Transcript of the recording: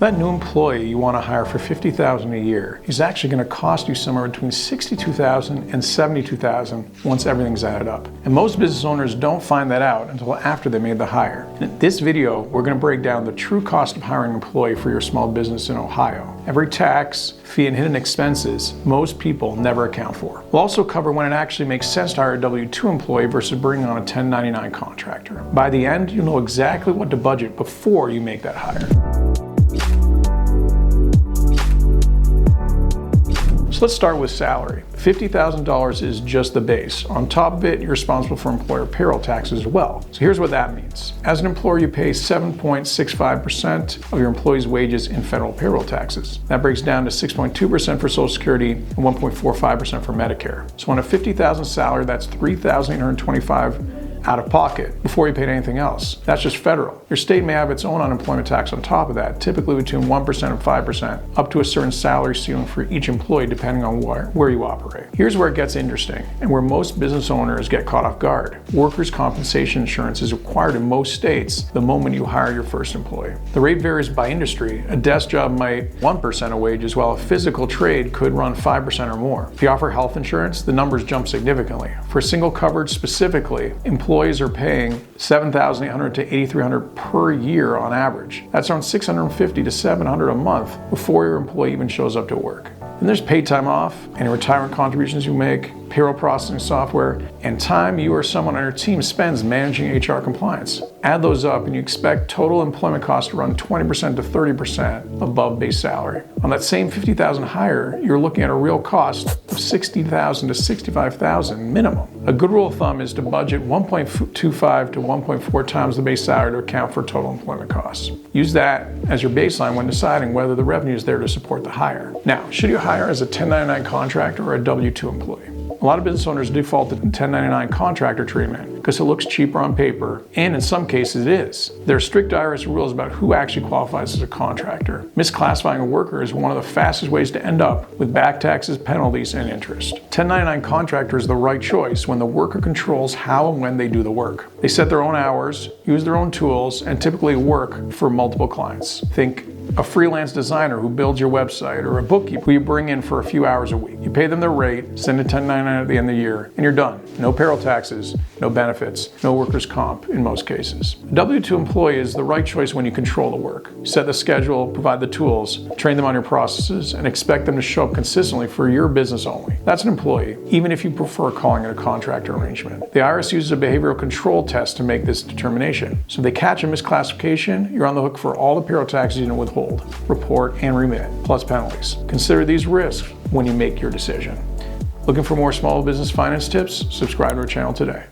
That new employee you want to hire for $50,000 a year is actually going to cost you somewhere between $62,000 and $72,000 once everything's added up. And most business owners don't find that out until after they made the hire. In this video, we're going to break down the true cost of hiring an employee for your small business in Ohio. Every tax, fee, and hidden expenses most people never account for. We'll also cover when it actually makes sense to hire a W-2 employee versus bringing on a 1099 contractor. By the end, you'll know exactly what to budget before you make that hire. So let's start with salary. $50,000 is just the base. On top of it, you're responsible for employer payroll taxes as well. So here's what that means. As an employer, you pay 7.65% of your employees' wages in federal payroll taxes. That breaks down to 6.2% for Social Security and 1.45% for Medicare. So on a $50,000 salary, that's $3,825 out of pocket before you paid anything else. That's just federal. Your state may have its own unemployment tax on top of that, typically between 1% and 5%, up to a certain salary ceiling for each employee depending on where you operate. Here's where it gets interesting and where most business owners get caught off guard. Workers' compensation insurance is required in most states the moment you hire your first employee. The rate varies by industry. A desk job might 1% of wages, while a physical trade could run 5% or more. If you offer health insurance, the numbers jump significantly. For single coverage specifically, employees are paying $7,800 to $8,300 per year on average. That's around $650 to $700 a month before your employee even shows up to work. And there's paid time off, any retirement contributions you make, payroll processing software, and time you or someone on your team spends managing HR compliance. Add those up and you expect total employment costs to run 20% to 30% above base salary. On that same $50,000 hire, you're looking at a real cost of $60,000 to $65,000 minimum. A good rule of thumb is to budget 1.25 to 1.4 times the base salary to account for total employment costs. Use that as your baseline when deciding whether the revenue is there to support the hire. Now, should you hire as a 1099 contractor or a W-2 employee? A lot of business owners default to 1099 contractor treatment because it looks cheaper on paper, and in some cases it is. There are strict IRS rules about who actually qualifies as a contractor. Misclassifying a worker is one of the fastest ways to end up with back taxes, penalties, and interest. 1099 contractor is the right choice when the worker controls how and when they do the work. They set their own hours, use their own tools, and typically work for multiple clients. Think a freelance designer who builds your website, or a bookkeeper who you bring in for a few hours a week. You pay them their rate, send a 1099 at the end of the year, and you're done. No payroll taxes, no benefits, no workers' comp in most cases. A W-2 employee is the right choice when you control the work. You set the schedule, provide the tools, train them on your processes, and expect them to show up consistently for your business only. That's an employee, even if you prefer calling it a contractor arrangement. The IRS uses a behavioral control test to make this determination. So if they catch a misclassification, you're on the hook for all the payroll taxes you withhold, report, and remit, plus penalties. Consider these risks when you make your decision. Looking for more small business finance tips? Subscribe to our channel today.